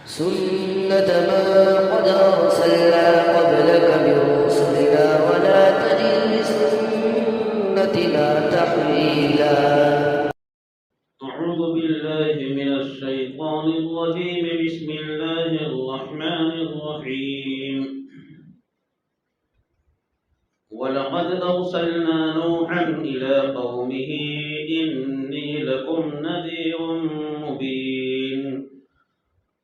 سنة من قد أرسلنا قبلك من رسلنا ولا تجد لسنتنا تحويلا. أعوذ بالله من الشيطان الرجيم. بسم الله الرحمن الرحيم. ولقد أرسلنا نوحا إلى قومه إني لكم نذير مبين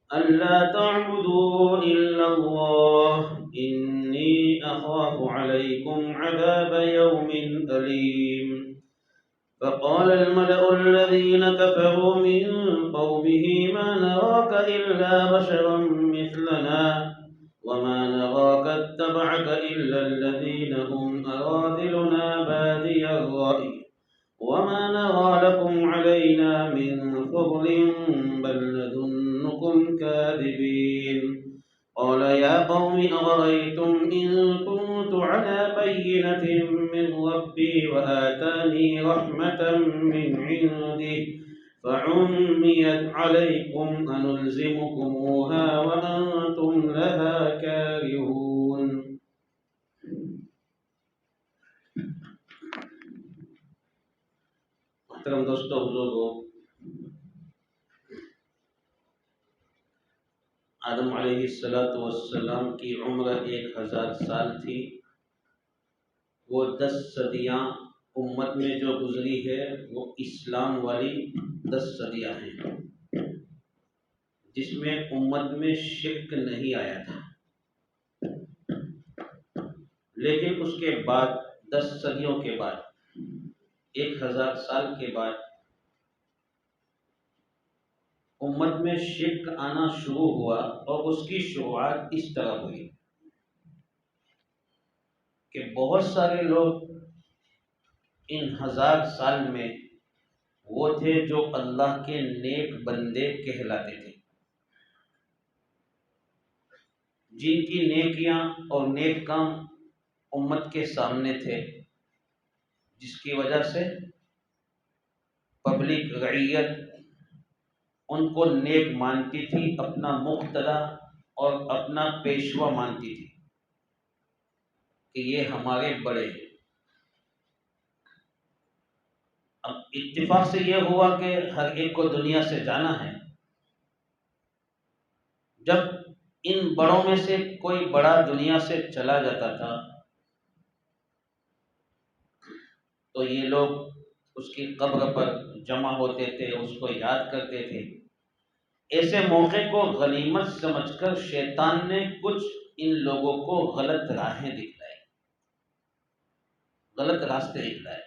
ألا تعبدوا إلا الله إني أخاف عليكم عذاب يوم أليم. فقال الملأ الذين كفروا من قومه ما نراك إلا بشرا مثلنا وما نراك اتبعك إلا الذين هم أراذلنا بادي الرأي وما نرى لكم علينا من فضل بل نظنكم كاذبين. قال يا قوم أرأيتم إن كنت على بينة من ربي وآتاني رحمة من عنده فعميت عليكم أنلزمكموها وأنتم لها كارهون. محترم دوستو بزرگو، آدم علیہ السلام کی عمر 1000 سال تھی. وہ 10 صدیاں امت میں جو گزری ہے وہ اسلام والی 10 صدیاں ہیں جس میں امت میں شرک نہیں آیا تھا. لیکن اس کے بعد 10 صدیوں کے بعد 1000 سال کے بعد امت میں شرک آنا شروع ہوا اور اس کی شروعات اس طرح ہوئی کہ بہت سارے لوگ ان 1000 سال میں وہ تھے جو اللہ کے نیک بندے کہلاتے تھے، جن کی نیکیاں اور نیک کام امت کے سامنے تھے، جس کی وجہ سے پبلک رعیت ان کو نیک مانتی تھی، اپنا مقتدا اور اپنا پیشوا مانتی تھی کہ یہ ہمارے بڑے ہیں. اب اتفاق سے یہ ہوا کہ ہر ایک کو دنیا سے جانا ہے. جب ان بڑوں میں سے کوئی بڑا دنیا سے چلا جاتا تھا تو یہ لوگ اس کی قبر پر جمع ہوتے تھے، اس کو یاد کرتے تھے. ایسے موقع کو غنیمت سمجھ کر شیطان نے کچھ ان لوگوں کو غلط راہیں دکھلائے، غلط راستے دکھلائے.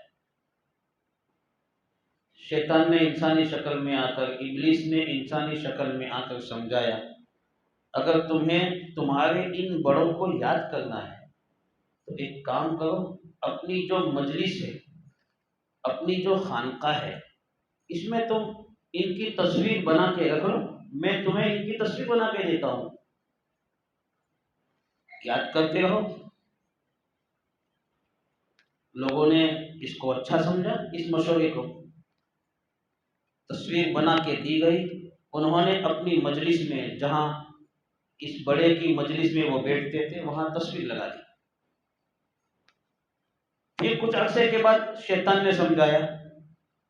شیطان نے انسانی شکل میں آ کر، ابلیس نے انسانی شکل میں آ کر سمجھایا اگر تمہیں تمہارے ان بڑوں کو یاد کرنا ہے تو ایک کام کرو، اپنی جو مجلس ہے، اپنی جو خانقاہ ہے، اس میں تم ان کی تصویر بنا کے رکھ لو، میں تمہیں ان کی تصویر بنا کے دیتا ہوں، یاد کرتے رہو. لوگوں نے اس کو اچھا سمجھا، اس مشورے کو. تصویر بنا کے دی گئی. انہوں نے اپنی مجلس میں، جہاں اس بڑے کی مجلس میں وہ بیٹھتے تھے، وہاں تصویر لگا دی. پھر کچھ عرصے کے بعد شیطان نے سمجھایا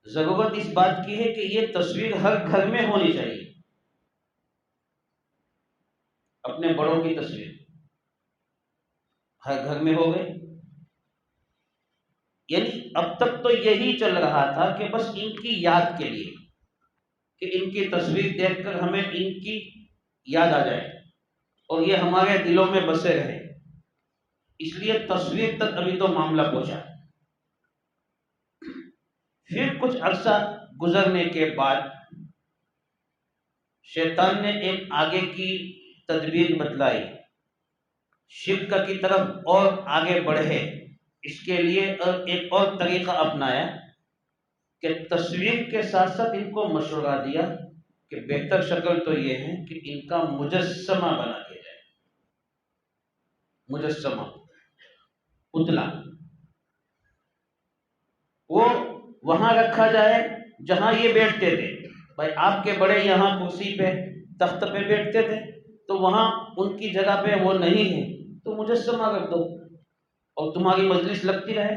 ضرورت اس بات کی ہے کہ یہ تصویر ہر گھر میں ہونی چاہیے. اپنے بڑوں کی تصویر ہر گھر میں ہو گئی. یعنی اب تک تو یہی چل رہا تھا کہ بس ان کی یاد کے لیے، کہ ان کی تصویر دیکھ کر ہمیں ان کی یاد آ جائے اور یہ ہمارے دلوں میں بسے رہے. اس لیے تصویر تک ابھی تو معاملہ پہنچا. پھر کچھ عرصہ گزرنے کے بعد شیطان نے ایک آگے کی تدبیر بتلائی. شرک کی طرف اور آگے بڑھے، اس کے لیے ایک اور طریقہ اپنایا کہ تصویر کے ساتھ ساتھ ان کو مشورہ دیا کہ بہتر شکل تو یہ ہے کہ ان کا مجسمہ بنا دیا جائے. مجسمہ، پتلا، وہ وہاں رکھا جائے جہاں یہ بیٹھتے تھے. بھائی آپ کے بڑے یہاں کرسی پہ تخت پہ بیٹھتے تھے تو وہاں ان کی جگہ پہ وہ نہیں ہے تو مجسمہ رکھ دو اور تمہاری مجلس لگتی رہے۔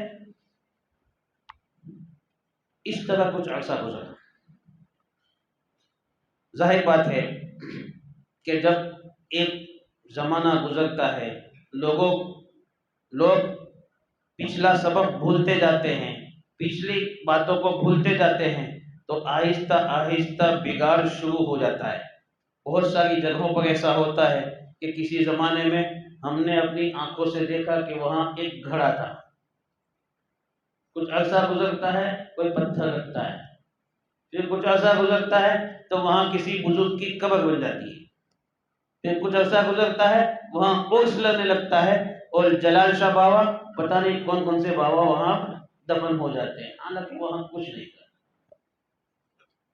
اس طرح کچھ عرصہ گزرا۔ ظاہر بات ہے کہ جب ایک زمانہ گزرتا ہے لوگ پچھلا سبق بھولتے جاتے ہیں، پچھلی باتوں کو بھولتے جاتے ہیں، تو آہستہ آہستہ بگاڑ شروع ہو جاتا ہے۔ بہت ساری جگہوں پر ایسا ہوتا ہے کہ کسی زمانے میں ہم نے اپنی آنکھوں سے دیکھا کہ وہاں ایک گھڑا تھا، کچھ عرصہ گزرتا ہے کوئی پتھر رکھتا ہے، پھر کچھ عرصہ گزرتا ہے تو وہاں کسی بزرگ کی قبر بن جاتی ہے، پھر کچھ عرصہ گزرتا ہے وہاں عرس لگنے لگتا ہے اور جلال شاہ بابا پتہ نہیں کون کون سے بابا وہاں دفن ہو جاتے ہیں، حالانکہ وہاں کچھ نہیں تھا۔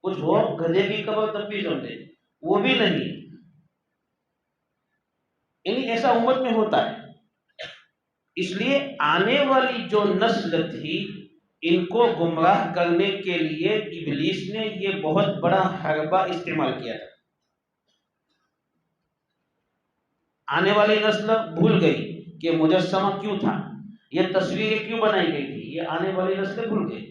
کچھ ہو گدھے کی قبر تب بھی سمجھے، وہ بھی نہیں، یعنی ایسا امت میں ہوتا ہے۔ اس لیے آنے والی جو نسل تھی ان کو گمراہ کرنے کے لیے ابلیس نے یہ بہت بڑا حربہ استعمال کیا تھا۔ آنے والی نسل بھول گئی کہ مجسمہ کیوں تھا، یہ تصویریں کیوں بنائی گئی تھی، یہ آنے والی نسلیں بھول گئی۔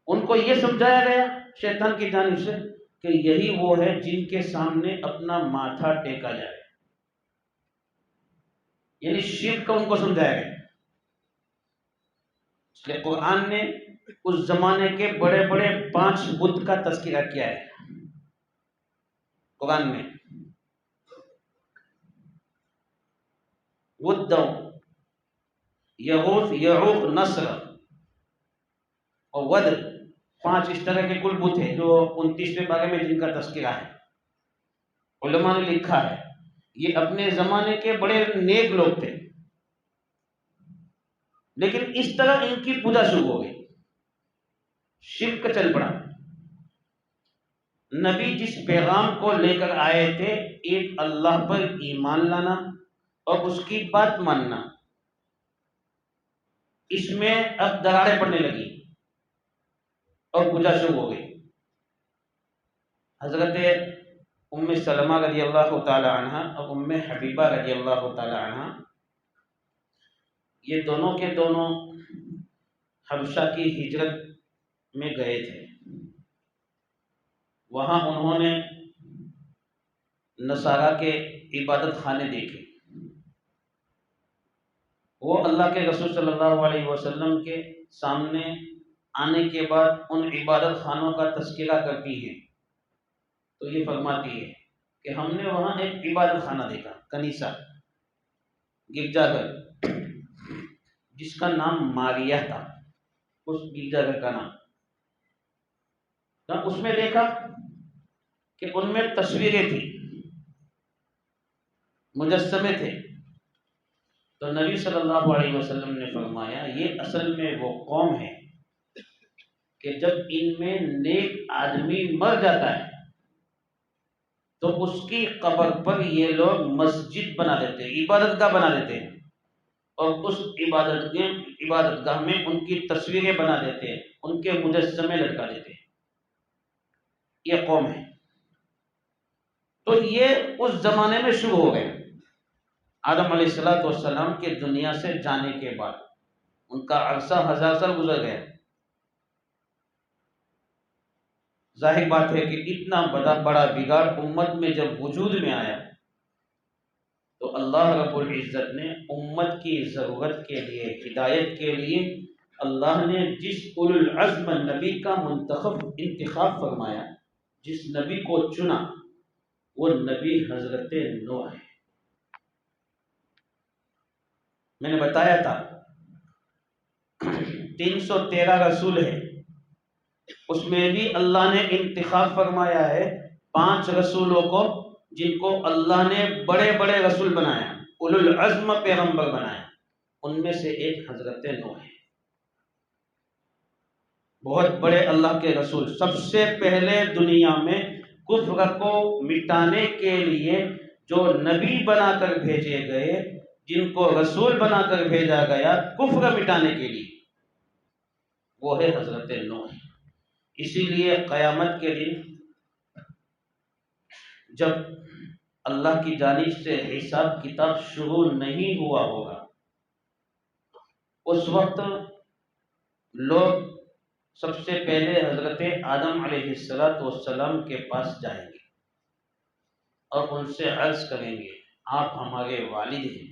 ان کو یہ سمجھایا گیا شیطان کی جانب سے کہ یہی وہ ہے جن کے سامنے اپنا ماتھا ٹیکا جائے، یعنی شرک کا ان کو سمجھایا گیا۔ اس لیے قرآن نے اس زمانے کے بڑے بڑے 5 بت کا تذکرہ کیا ہے قرآن میں۔ ود، یغوث، یعوق، نصر اور ود، 5 اس طرح کے کل بت ہیں جو 29ویں پارے میں جن کا تذکرہ ہے۔ علماء نے لکھا ہے یہ اپنے زمانے کے بڑے نیک لوگ تھے، لیکن اس طرح ان کی پوجا شروع ہو گئی، شرک چل پڑا۔ نبی جس پیغام کو لے کر آئے تھے، ایک اللہ پر ایمان لانا اور اس کی بات ماننا، اس میں اب دراڑیں پڑنے لگی اور پوجا شروع ہو گئی۔ حضرت ام سلمہ رضی اللہ تعالی عنہ اور ام حبیبہ رضی اللہ تعالی عنہ، یہ دونوں کے دونوں حبشہ کی ہجرت میں گئے تھے۔ وہاں انہوں نے نصارہ کے عبادت خانے دیکھے۔ وہ اللہ کے رسول صلی اللہ علیہ وسلم کے سامنے آنے کے بعد ان عبادت خانوں کا تذکرہ کرتی ہیں تو یہ فرماتی ہے کہ ہم نے وہاں ایک عبادت خانہ دیکھا، کنیسہ، گرجا گھر، جس کا نام ماریہ تھا، اس گرجا گھر کا نام۔ اس میں دیکھا کہ ان میں تصویریں تھیں، مجسمے تھے، تو نبی صلی اللہ علیہ وسلم نے فرمایا یہ اصل میں وہ قوم ہے کہ جب ان میں نیک آدمی مر جاتا ہے تو اس کی قبر پر یہ لوگ مسجد بنا دیتے ہیں، عبادت گاہ بنا دیتے ہیں، اور اس عبادت گاہ میں ان کی تصویریں بنا دیتے ہیں، ان کے مجسمے لٹکا دیتے ہیں۔ یہ قوم ہے۔ تو یہ اس زمانے میں شروع ہو گئے، آدم علیہ السلام کے دنیا سے جانے کے بعد ان کا عرصہ 1000 سال گزر گیا۔ ظاہر بات ہے کہ اتنا بڑا بگاڑ امت میں جب وجود میں آیا تو اللہ رب العزت نے امت کی ضرورت کے لیے، ہدایت کے لیے، اللہ نے جس اولو العزم نبی کا انتخاب فرمایا، جس نبی کو چنا، وہ نبی حضرت نوح ہے۔ میں نے بتایا تھا 313 رسول ہے، اس میں بھی اللہ نے انتخاب فرمایا ہے 5 رسولوں کو، جن کو اللہ نے بڑے بڑے رسول بنایا، اولو العزم پیغمبر بنایا۔ ان میں سے ایک حضرت نوح ہے۔ بہت بڑے اللہ کے رسول، سب سے پہلے دنیا میں کفر کو مٹانے کے لیے جو نبی بنا کر بھیجے گئے، جن کو رسول بنا کر بھیجا گیا کفر مٹانے کے لیے، وہ ہے حضرت نوح۔ اسی لیے قیامت کے دن جب اللہ کی جانب سے حساب کتاب شروع نہیں ہوا ہوگا، اس وقت لوگ سب سے پہلے حضرت آدم علیہ السلام کے پاس جائیں گے اور ان سے عرض کریں گے، آپ ہمارے والد ہیں،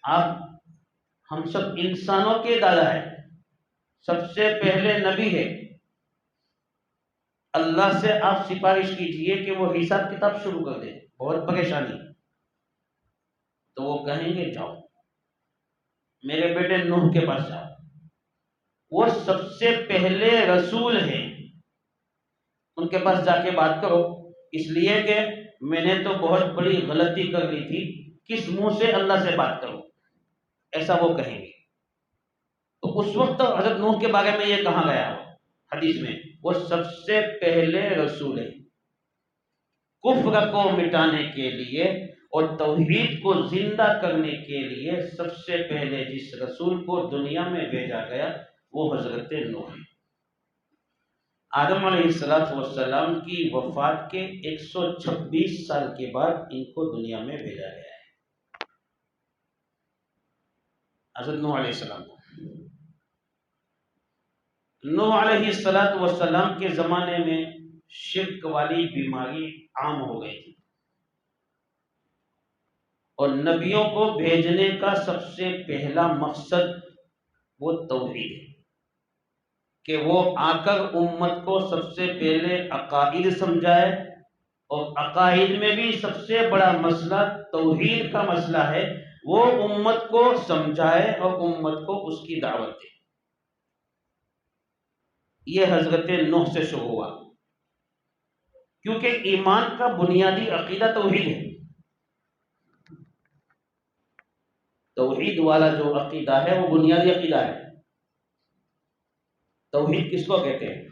آپ ہم سب انسانوں کے دادا ہیں، سب سے پہلے نبی ہے، اللہ سے آپ سفارش کیجئے کہ وہ حساب کتاب شروع کر دیں، بہت پریشانی۔ تو وہ کہیں گے جاؤ میرے بیٹے نوح کے پاس جاؤ، وہ سب سے پہلے رسول ہیں، ان کے پاس جا کے بات کرو، اس لیے کہ میں نے تو بہت بڑی غلطی کر لی تھی، کس منہ سے اللہ سے بات کروں، ایسا وہ کہیں گے۔ تو اس وقت حضرت نوح کے بارے میں یہ کہا گیا ہو حدیث میں، وہ سب سے پہلے رسول ہیں۔ کفر کو مٹانے کے لیے اور توحید کو زندہ کرنے کے لیے سب سے پہلے جس رسول کو دنیا میں بھیجا گیا وہ حضرت نوح ہے۔ آدم علیہ السلام کی وفات کے 126 سال کے بعد ان کو دنیا میں بھیجا گیا ہے، حضرت نوح علیہ السلام کو۔ نوح علیہ السلام کے زمانے میں شرک والی بیماری عام ہو گئی تھی، اور نبیوں کو بھیجنے کا سب سے پہلا مقصد وہ توحید ہے کہ وہ آ کر امت کو سب سے پہلے عقائد سمجھائے، اور عقائد میں بھی سب سے بڑا مسئلہ توحید کا مسئلہ ہے، وہ امت کو سمجھائے اور امت کو اس کی دعوت دے۔ یہ حضرت نوح سے شروع ہوا، کیونکہ ایمان کا بنیادی عقیدہ توحید ہے۔ توحید والا جو عقیدہ ہے وہ بنیادی عقیدہ ہے۔ توحید کس کو کہتے ہیں؟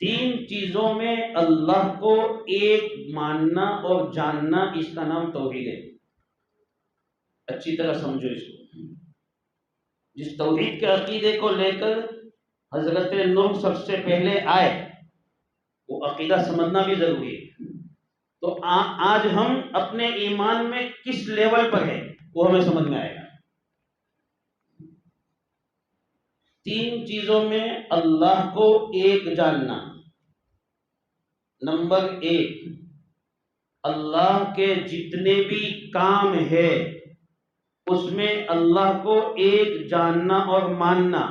تین چیزوں میں اللہ کو ایک ماننا اور جاننا، اس کا نام توحید ہے۔ اچھی طرح سمجھو اس کو۔ جس توحید کے عقیدے کو لے کر حضرت نوح سب سے پہلے آئے، وہ عقیدہ سمجھنا بھی ضروری ہے۔ تو آج ہم اپنے ایمان میں کس لیول پر ہیں وہ ہمیں سمجھ میں آئے گا۔ تین چیزوں میں اللہ کو ایک جاننا۔ نمبر 1، اللہ کے جتنے بھی کام ہے اس میں اللہ کو ایک جاننا اور ماننا۔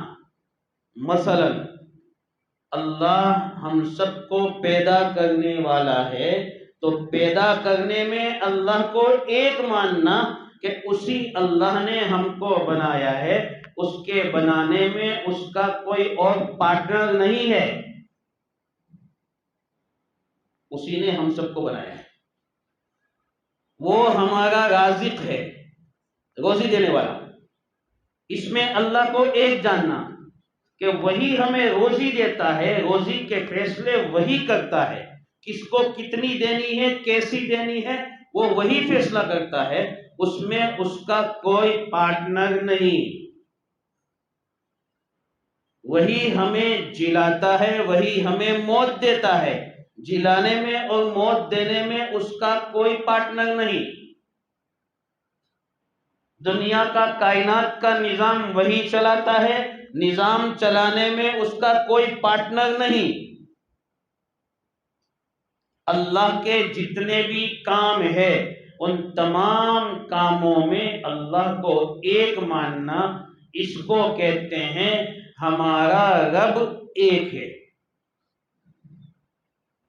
مثلا اللہ ہم سب کو پیدا کرنے والا ہے، تو پیدا کرنے میں اللہ کو ایک ماننا کہ اسی اللہ نے ہم کو بنایا ہے، اس کے بنانے میں اس کا کوئی اور پارٹنر نہیں ہے، اسی نے ہم سب کو بنایا ہے، وہ ہمارا رازق ہے، روزی دینے والا۔ اس میں اللہ کو ایک جاننا کہ وہی ہمیں روزی دیتا ہے، روزی کے فیصلے وہی کرتا ہے، کس کو کتنی دینی ہے، کیسی دینی ہے، وہ وہی فیصلہ کرتا ہے، اس میں اس کا کوئی پارٹنر نہیں۔ وہی ہمیں جلاتا ہے، وہی ہمیں موت دیتا ہے، جلانے میں اور موت دینے میں اس کا کوئی پارٹنر نہیں۔ دنیا کا، کائنات کا نظام وہی چلاتا ہے، نظام چلانے میں اس کا کوئی پارٹنر نہیں۔ اللہ کے جتنے بھی کام ہیں ان تمام کاموں میں اللہ کو ایک ماننا، اس کو کہتے ہیں ہمارا رب ایک ہے۔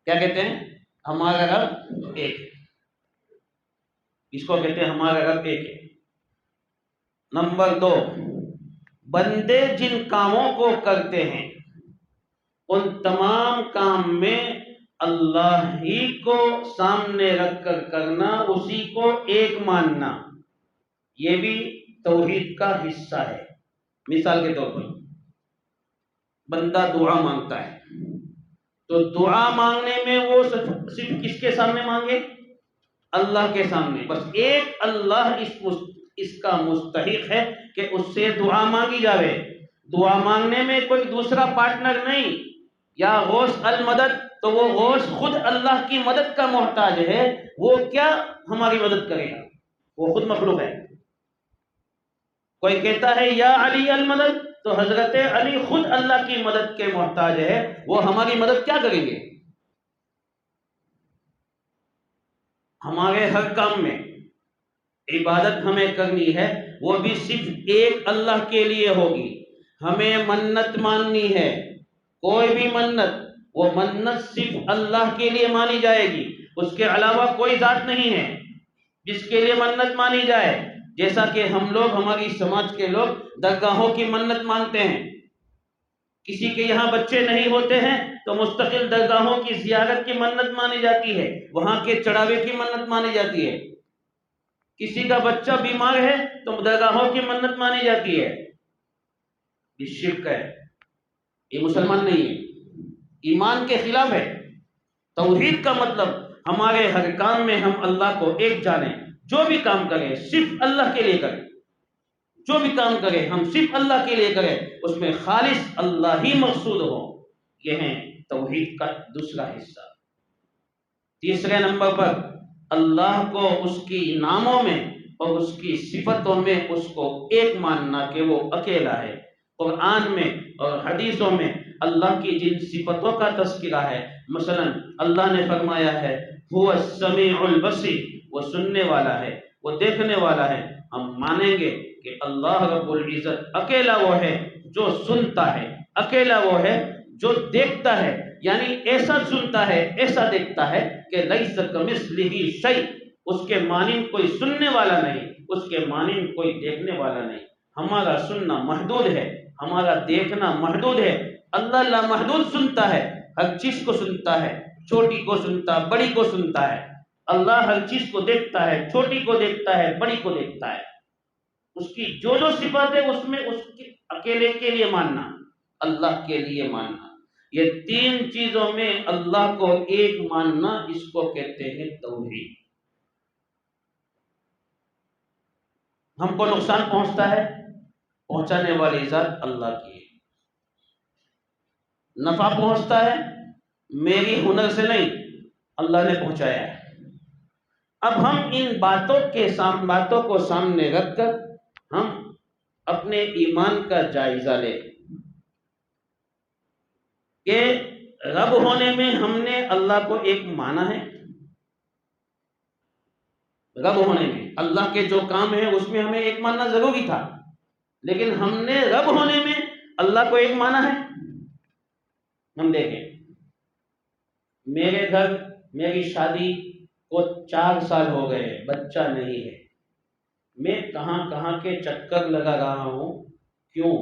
کیا کہتے ہیں؟ ہمارا رب ایک ہے، اس کو کہتے ہیں ہمارا رب ایک ہے۔ نمبر 2، بندے جن کاموں کو کرتے ہیں ان تمام کام میں اللہ ہی کو سامنے رکھ کر کرنا، اسی کو ایک ماننا، یہ بھی توحید کا حصہ ہے۔ مثال کے طور پر بندہ دعا مانگتا ہے تو دعا مانگنے میں وہ صرف کس کے سامنے مانگے؟ اللہ کے سامنے، بس ایک اللہ اس کا مستحق ہے کہ اس سے دعا مانگی جاوے۔ دعا مانگنے میں کوئی دوسرا پارٹنر نہیں. یا غوث المدد، تو وہ غوث خود اللہ کی مدد کا محتاج ہے، وہ کیا ہماری مدد کرے گا؟ وہ خود مخلوق ہے. کوئی کہتا ہے یا علی المدد، تو حضرت علی خود اللہ کی مدد کے محتاج ہے، وہ ہماری مدد کیا کریں گے؟ ہمارے ہر کام میں عبادت ہمیں کرنی ہے، وہ بھی صرف ایک اللہ کے لیے ہوگی. ہمیں منت ماننی ہے، کوئی بھی منت، وہ منت صرف اللہ کے لیے مانی جائے گی، اس کے علاوہ کوئی ذات نہیں ہے جس کے لیے منت مانی جائے. جیسا کہ ہم لوگ، ہماری سماج کے لوگ درگاہوں کی منت مانتے ہیں. کسی کے یہاں بچے نہیں ہوتے ہیں تو مستقل درگاہوں کی زیارت کی منت مانی جاتی ہے، وہاں کے چڑھاوے کی منت مانی جاتی ہے. کسی کا بچہ بیمار ہے تو درگاہوں کی منت مانی جاتی ہے. یہ شرک ہے، یہ مسلمان نہیں ہے، ایمان کے خلاف ہے. توحید کا مطلب ہمارے ہر کام میں ہم اللہ کو ایک جانیں، جو بھی کام کریں صرف اللہ کے لیے کریں. جو بھی کام کریں ہم صرف اللہ کے لیے کریں، اس میں خالص اللہ ہی مقصود ہو. یہ ہے توحید کا دوسرا حصہ. تیسرے نمبر پر اللہ کو اس کی ناموں میں اور اس کی صفتوں میں اس کو ایک ماننا کہ وہ اکیلا ہے. قرآن میں اور حدیثوں میں اللہ کی جن صفتوں کا تذکرہ ہے، مثلا اللہ نے فرمایا ہے هو السمیع البصیر، وہ سننے والا ہے، وہ دیکھنے والا ہے. ہم مانیں گے کہ اللہ رب العزت اکیلا وہ ہے جو سنتا ہے، اکیلا وہ ہے جو دیکھتا ہے، یعنی ایسا سنتا ہے، ایسا دیکھتا ہے کہ لیس کمثلہ شیء، اس کے مانند کوئی سننے والا نہیں، اس کے مانند کوئی دیکھنے والا نہیں. ہمارا سننا محدود ہے، ہمارا دیکھنا محدود ہے. اللہ لامحدود سنتا ہے، ہر چیز کو سنتا ہے، چھوٹی کو سنتا، بڑی کو سنتا ہے. اللہ ہر چیز کو دیکھتا ہے، چھوٹی کو دیکھتا ہے، بڑی کو دیکھتا ہے. اس کی جو جو صفات ہے اس میں اس کے اکیلے کے لیے ماننا، اللہ کے لیے ماننا. یہ تین چیزوں میں اللہ کو ایک ماننا، اس کو کہتے ہیں توحید. ہم کو نقصان پہنچتا ہے، پہنچانے والی ذات اللہ کی ہے. نفع پہنچتا ہے میری ہنر سے نہیں، اللہ نے پہنچایا ہے. اب ہم ان باتوں کو سامنے رکھ کر ہم اپنے ایمان کا جائزہ لیں کہ رب ہونے میں ہم نے اللہ کو ایک مانا ہے. رب ہونے میں اللہ کے جو کام ہیں اس میں ہمیں ایک ماننا ضروری تھا، لیکن ہم نے رب ہونے میں اللہ کو ایک مانا ہے. ہم دیکھیں، میرے گھر میری شادی کو 4 سال ہو گئے، بچہ نہیں ہے. میں کہاں کہاں کے چکر لگا رہا ہوں. کیوں؟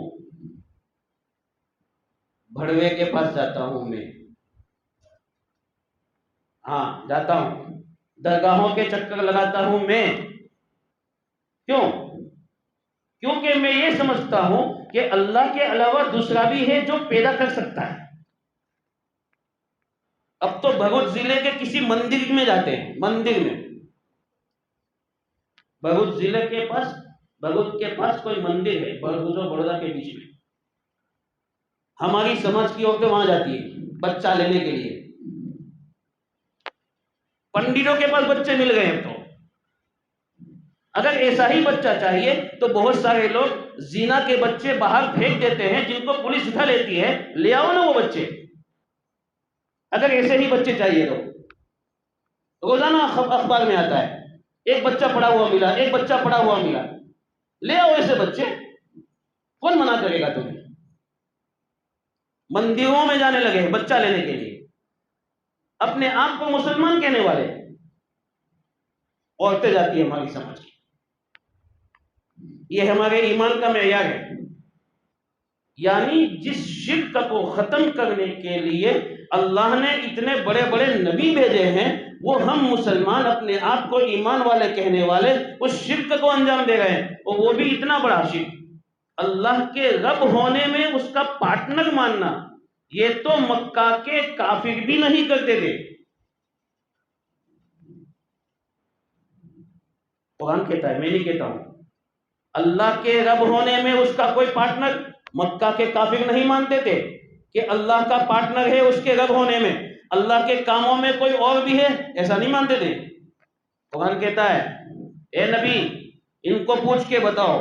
بھڑوے کے پاس جاتا ہوں میں، ہاں جاتا ہوں، درگاہوں کے چکر لگاتا ہوں میں. کیوں؟ کیونکہ میں یہ سمجھتا ہوں کہ اللہ کے علاوہ دوسرا بھی ہے جو پیدا کر سکتا ہے. اب تو بھگوت ضلع کے کسی مندر میں جاتے ہیں، مندر میں، بھگوت ضلع کے پاس، بھگوت کے پاس کوئی مندر ہے بھگوت اور بڑودہ کے بیچ میں. ہماری سماج کی عورتیں وہاں جاتی ہیں بچہ لینے کے لیے. پنڈتوں کے پاس بچے مل گئے ہیں. تو اگر ایسا ہی بچہ چاہیے تو بہت سارے لوگ زنا کے بچے باہر پھینک دیتے ہیں، جن کو پولیس اٹھا لیتی ہے. لے آؤ نا وہ بچے. اگر ایسے ہی بچے چاہیے تو روزانہ اخبار میں آتا ہے ایک بچہ پڑا ہوا ملا، ایک بچہ پڑا ہوا ملا. لے آؤ ایسے بچے، کون منع کرے گا تمہیں؟ مندروں میں جانے لگے بچہ لینے کے لیے، اپنے آپ کو مسلمان کہنے والے عورتیں جاتی ہیں ہماری سماج کی. یہ ہمارے ایمان کا معیار ہے. یعنی جس شرک کو ختم کرنے کے لیے اللہ نے اتنے بڑے بڑے نبی بھیجے ہیں، وہ ہم مسلمان اپنے آپ کو ایمان والے کہنے والے اس شرک کو انجام دے رہے ہیں. اور وہ بھی اتنا بڑا شرک، اللہ کے رب ہونے میں اس کا پارٹنر ماننا. یہ تو مکہ کے کافر بھی نہیں کرتے تھے. قرآن کہتا ہے، میں نہیں کہتا ہوں. اللہ کے رب ہونے میں اس کا کوئی پارٹنر مکہ کے کافر نہیں مانتے تھے کہ اللہ کا پارٹنر ہے اس کے رب ہونے میں، اللہ کے کاموں میں کوئی اور بھی ہے، ایسا نہیں مانتے تھے۔ قرآن کہتا ہے اے نبی ان کو پوچھ کے بتاؤ،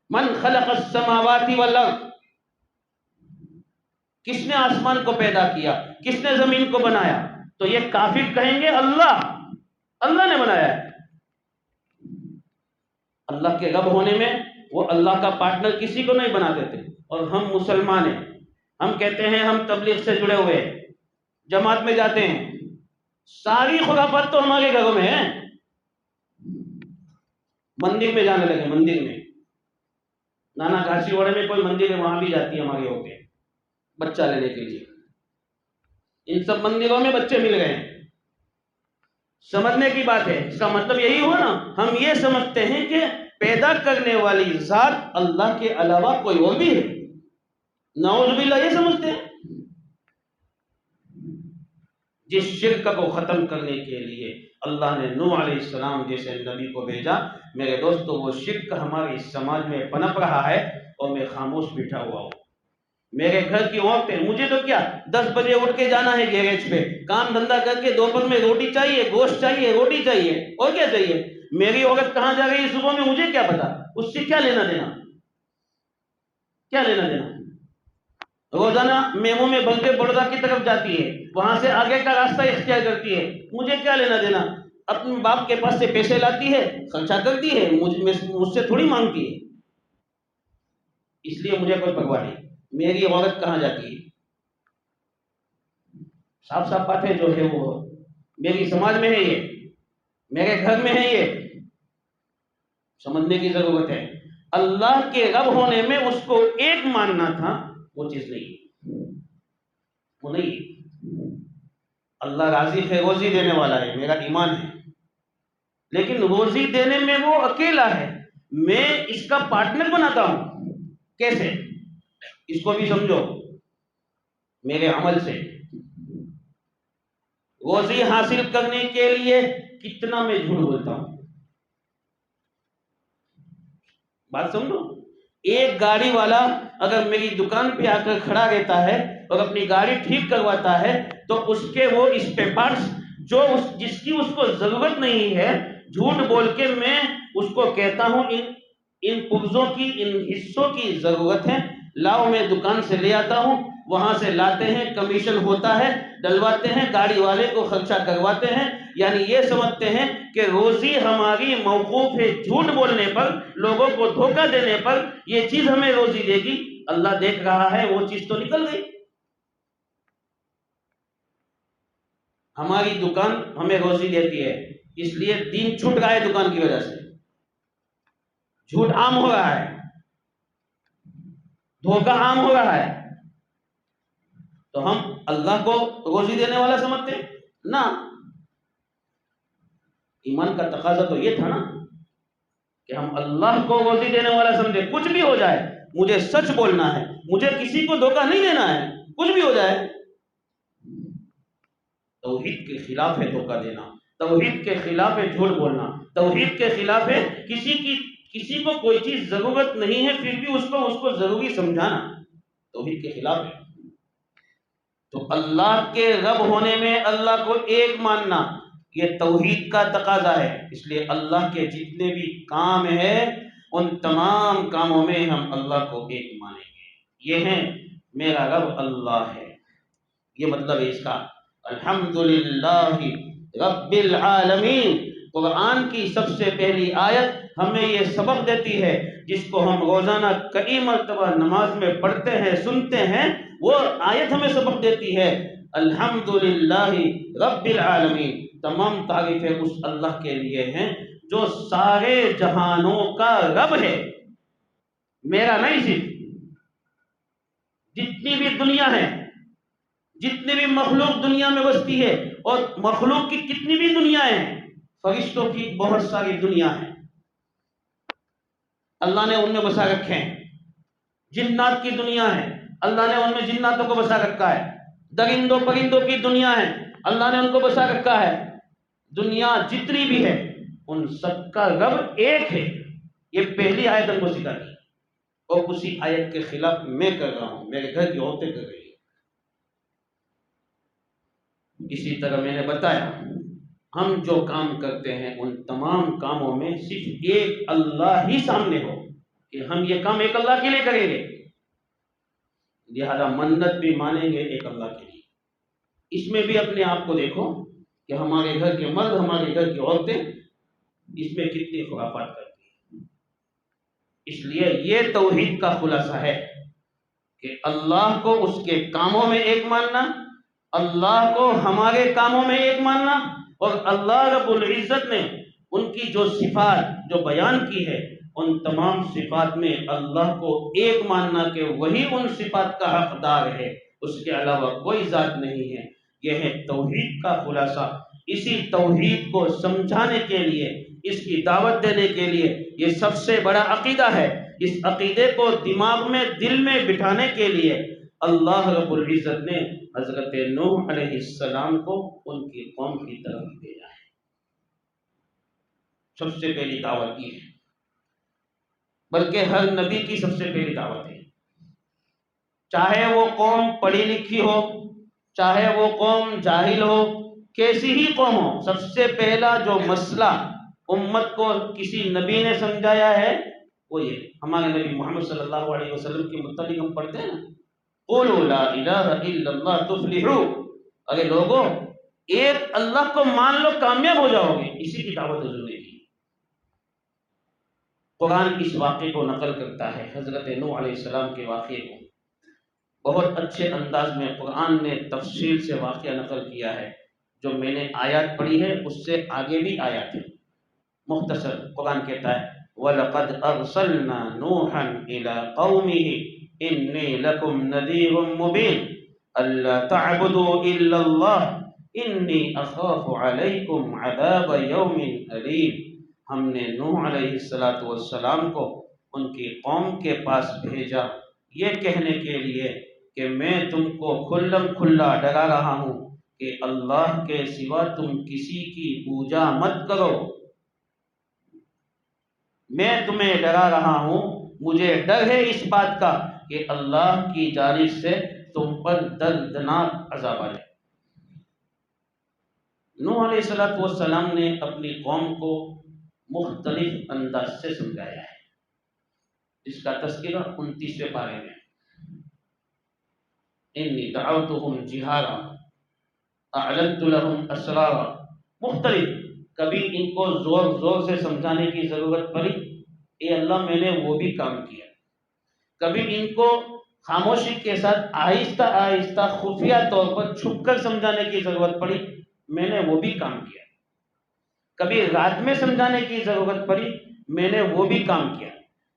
من خلق السماوات والارض، کس نے آسمان کو پیدا کیا، کس نے زمین کو بنایا؟ تو یہ کافر کہیں گے اللہ نے بنایا ہے۔ اللہ کے رب ہونے میں وہ اللہ کا پارٹنر کسی کو نہیں بنا دیتے۔ اور ہم مسلمان ہیں، ہم کہتے ہیں ہم تبلیغ سے جڑے ہوئے ہیں، جماعت میں جاتے ہیں، ساری خرافات تو ہمارے گھروں میں ہے۔ مندر میں جانے لگے، مندر میں نانا گھاسی واڑے میں کوئی مندر ہے، وہاں بھی جاتی ہے ہماری عورتیں بچہ لینے کے لیے۔ ان سب مندروں میں بچے مل گئے ہیں۔ سمجھنے کی بات ہے، اس کا مطلب یہی ہوا نا، ہم یہ سمجھتے ہیں کہ پیدا کرنے والی ذات اللہ کے علاوہ کوئی اور بھی ہے، نعوذ باللہ یہ سمجھتے ہیں۔ جس شرک کو ختم کرنے کے لیے اللہ نے نوح علیہ السلام جیسے نبی کو بھیجا، میرے دوستو وہ شرک ہمارے سماج میں پنپ رہا ہے اور میں خاموش بیٹھا ہوا ہوں۔ میرے گھر کی عورتیں، مجھے تو کیا 10 بجے اٹھ کے جانا ہے گیریج پہ، کام دھندا کر کے دوپہر میں روٹی چاہیے، گوشت چاہیے، روٹی چاہیے، اور کیا چاہیے؟ میری عورت کہاں جا رہی ہے صبح میں مجھے کیا پتا، اس سے کیا لینا دینا، کیا لینا دینا؟ روزانہ میمو میں بھر کے بڑودہ کی طرف جاتی ہے، وہاں سے آگے کا راستہ اختیار کرتی ہے، مجھے کیا لینا دینا؟ اپنے باپ کے پاس سے پیسے لاتی ہے، خرچہ کرتی ہے، مجھ سے تھوڑی مانگتی ہے، اس لیے مجھے کوئی پرواہ نہیں میری عورت کہاں جاتی ہے۔ صاف صاف باتیں جو ہے وہ میری سماج میں ہے، یہ میرے گھر میں ہے، یہ سمجھنے کی ضرورت ہے۔ اللہ کے رب ہونے میں اس کو ایک ماننا تھا، وہ چیز نہیں، وہ نہیں۔ اللہ رازق ہے، روزی دینے والا ہے، میرا ایمان ہے، لیکن روزی دینے میں وہ اکیلا ہے، میں اس کا پارٹنر بناتا ہوں، کیسے؟ اس کو بھی سمجھو، میرے عمل سے روزی حاصل کرنے کے لیے کتنا میں جھوٹ بولتا ہوں، بات سمجھو۔ ایک گاڑی والا اگر میری دکان پہ آ کر کھڑا رہتا ہے اور اپنی گاڑی ٹھیک کرواتا ہے تو اس کے وہ اسپیئر پارٹس جس کی اس کو ضرورت نہیں ہے، جھوٹ بول کے میں اس کو کہتا ہوں ان پرزوں کی، ان حصوں کی ضرورت ہے، لاؤ میں دکان سے لے آتا ہوں، وہاں سے لاتے ہیں، کمیشن ہوتا ہے، ڈلواتے ہیں، گاڑی والے کو خرچہ کرواتے ہیں، یعنی یہ سمجھتے ہیں کہ روزی ہماری موقوف ہے جھوٹ بولنے پر، لوگوں کو دھوکہ دینے پر، یہ چیز ہمیں روزی دے گی۔ اللہ دیکھ رہا ہے، وہ چیز تو نکل گئی، ہماری دکان ہمیں روزی دیتی ہے، اس لیے دین چھوٹ رہا ہے دکان کی وجہ سے، جھوٹ عام ہو رہا ہے، دھوکہ عام ہو رہا ہے، تو ہم اللہ کو روزی دینے والا سمجھتے ہیں نا۔ ایمان کا تقاضا تو یہ تھا نا کہ ہم اللہ کو روزی دینے والا سمجھے، کچھ بھی ہو جائے مجھے سچ بولنا ہے، مجھے کسی کو دھوکہ نہیں دینا ہے، کچھ بھی ہو جائے۔ توحید کے خلاف ہے دھوکہ دینا، توحید کے خلاف ہے جھوٹ بولنا، توحید کے خلاف ہے کسی کو کوئی چیز ضرورت نہیں ہے پھر بھی اس کو ضروری سمجھانا، توحید کے خلاف ہے۔ تو اللہ کے رب ہونے میں اللہ کو ایک ماننا یہ توحید کا تقاضا ہے، اس لیے اللہ کے جتنے بھی کام ہیں ان تمام کاموں میں ہم اللہ کو ایک مانیں گے۔ یہ ہے میرا رب اللہ ہے، یہ مطلب ہے اس کا۔ الحمدللہ رب العالمین، قرآن کی سب سے پہلی آیت ہمیں یہ سبق دیتی ہے، جس کو ہم روزانہ کئی مرتبہ نماز میں پڑھتے ہیں، سنتے ہیں، وہ آیت ہمیں سبق دیتی ہے الحمدللہ رب العالمین، تمام تعریفیں اس اللہ کے لیے ہیں جو سارے جہانوں کا رب ہے، میرا نہیں، صرف جتنی بھی دنیا ہے، جتنی بھی مخلوق دنیا میں بستی ہے، اور مخلوق کی کتنی بھی دنیا ہیں، فرشتوں کی بہت ساری دنیا ہے اللہ نے ان میں بسا رکھے ہیں، جنات کی دنیا ہے اللہ نے ان میں جناتوں کو بسا رکھا ہے، درندوں پرندوں کی دنیا ہے اللہ نے ان کو بسا رکھا ہے، دنیا جتنی بھی ہے ان سب کا رب ایک ہے، یہ پہلی آیت ہم کو سکھاتی ہے۔ اور اسی آیت کے خلاف میں کر رہا ہوں، میرے گھر کی عورتیں کر رہی ہیں۔ اسی طرح میں نے بتایا ہم جو کام کرتے ہیں ان تمام کاموں میں صرف ایک اللہ ہی سامنے ہو کہ ہم یہ کام ایک اللہ کے لیے کریں گے، لہذا منت بھی مانیں گے ایک اللہ کے لیے۔ اس میں بھی اپنے آپ کو دیکھو کہ ہمارے گھر کے مرد، ہمارے گھر کی عورتیں اس میں کتنی خرافات کرتی ہیں۔ اس لیے یہ توحید کا خلاصہ ہے کہ اللہ کو اس کے کاموں میں ایک ماننا، اللہ کو ہمارے کاموں میں ایک ماننا، اور اللہ رب العزت نے ان کی جو صفات جو بیان کی ہے ان تمام صفات میں اللہ کو ایک ماننا کہ وہی ان صفات کا حقدار ہے، اس کے علاوہ کوئی ذات نہیں ہے۔ یہ ہے توحید کا خلاصہ۔ اسی توحید کو سمجھانے کے لیے، اس کی دعوت دینے کے لیے یہ سب سے بڑا عقیدہ ہے۔ اس عقیدے کو دماغ میں، دل میں بٹھانے کے لیے اللہ رب العزت نے حضرت نوح علیہ السلام کو ان کی قوم کی طرف بھیجا ہے۔ سب سے پہلی دعوت یہ ہے، بلکہ ہر نبی کی سب سے پہلی دعوت ہے، چاہے وہ قوم پڑھی لکھی ہو، چاہے وہ قوم جاہل ہو، کیسی ہی قوم ہو، سب سے پہلا جو مسئلہ امت کو کسی نبی نے سمجھایا ہے وہ یہ ہمارے نبی محمد صلی اللہ علیہ وسلم کے متعلق ہم پڑھتے ہیں نا، قولوا لا الہ الا اللہ تفلحوا، ارے لوگوں ایک اللہ کو مان لو کامیاب ہو جاؤ گے، اسی کی دعوت حضور نے کی۔ قرآن اس واقعے کو نقل کرتا ہے، حضرت نوح علیہ السلام کے واقعے کو بہت اچھے انداز میں قرآن نے تفصیل سے واقعہ نقل کیا ہے۔ جو میں نے آیات پڑھی ہے اس سے آگے بھی آیات ہے، مختصر قرآن کہتا ہے وَلَقَدْ أَرْسَلْنَا نُوحًا إِلَىٰ قَوْمِهِ إِنِّي لَكُمْ نَذِيرٌ مُّبِينٌ أَلَّا تَعْبُدُوا إِلَّا اللَّهَ إِنِّي أَخَافُ عَلَيْكُمْ عَذَابَ يَوْمٍ أَلِيمٍ۔ ہم نے نوح علیہ السلام کو ان کی قوم کے پاس بھیجا یہ کہنے کے لیے کہ میں تم کو کھلم کھلا ڈرا رہا ہوں کہ اللہ کے سوا تم کسی کی پوجا مت کرو۔ میں تمہیں ڈرا رہا ہوں، مجھے ڈر ہے اس بات کا کہ اللہ کی جانب سے تم پر دردناک عذاب آئے۔ نوح علیہ السلام نے اپنی قوم کو مختلف انداز سے سمجھایا ہے، اس کا تذکرہ 29ویں پارے میں، انی دعوتہم جہارا اعلنت لهم اسرارا، مختلف، کبھی ان کو زور زور سے سمجھانے کی ضرورت پڑی، اے اللہ میں نے وہ بھی کام کیا، کبھی ان کو خاموشی کے ساتھ آہستہ آہستہ خفیہ طور پر چھپ کر سمجھانے کی ضرورت پڑی، میں نے وہ بھی کام کیا، کبھی رات میں سمجھانے کی ضرورت پڑی، میں نے وہ بھی کام کیا،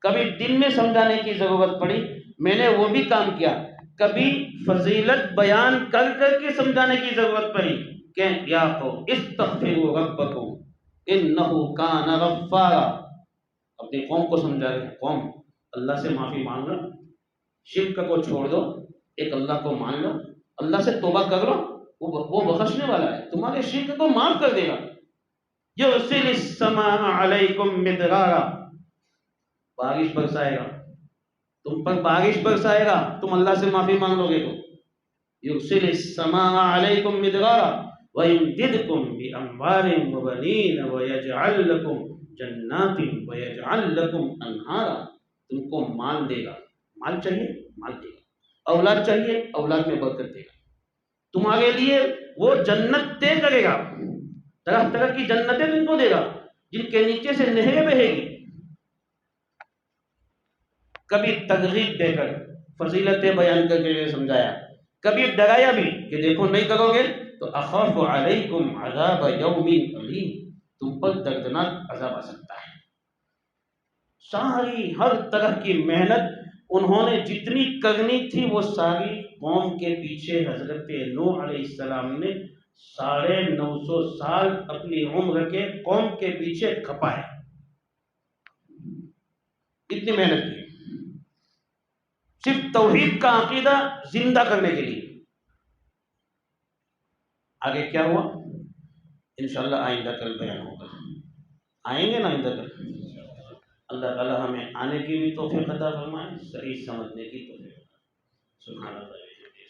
کبھی دن میں سمجھانے کی ضرورت پڑی، میں نے وہ بھی کام کیا، کبھی فضیلت بیان کر کر کے سمجھانے کی ضرورت پڑی کہ یا قوم استغفروا ربکم انہ کان غفارا، اپنی قوم کو سمجھا رہے ہیں، قوم اللہ سے معافی مانگ لو، شرک کو چھوڑ دو، ایک اللہ کو مان لو، اللہ سے توبہ کر لو، وہ بخشنے والا ہے، تمہارے شرک کو معاف کر دے گا۔ یرسل السماء علیکم مدرارا، بارش برسائے گا، تم پر بارش برسائے گا، تم اللہ سے معافی مانگ لو گے تو۔ یرسل السماء علیکم مدرارا ویمددکم باموال وبنین ویجعل لکم جنات ویجعل لکم انہارا، تم کو مال دے گا، مال چاہیے مال دے گا، اولاد چاہیے اولاد میں برکت دے گا، تمہارے لیے وہ جنت طے کرے گا، طرح طرح کی جنتیں تم کو دے گا جن کے نیچے سے نہریں بہے گی۔ کبھی ترغیب دے کر فضیلتیں بیان کر کے سمجھایا، کبھی ڈرایا بھی کہ دیکھو نہیں کرو گے تو اخاف علیکم عذاب یوم علیم، تم پر دردناک عذاب آ سکتا ہے۔ ساری ہر طرح کی محنت انہوں نے جتنی کرنی تھی وہ ساری قوم کے پیچھے حضرت نوح علیہ السلام نے 950 سال اپنی عمر کے قوم کے پیچھے کھپائے، اتنی محنت کی صرف توحید کا عقیدہ زندہ کرنے کے لیے۔ آگے کیا ہوا انشاءاللہ آئندہ کل بیان ہوگا، آئیں گے نا آئندہ کل، اللہ تعالی ہمیں آنے کی بھی توفیق عطا فرمائے، صحیح سمجھنے کی توفیق عطا فرمائے۔ سبحان اللہ۔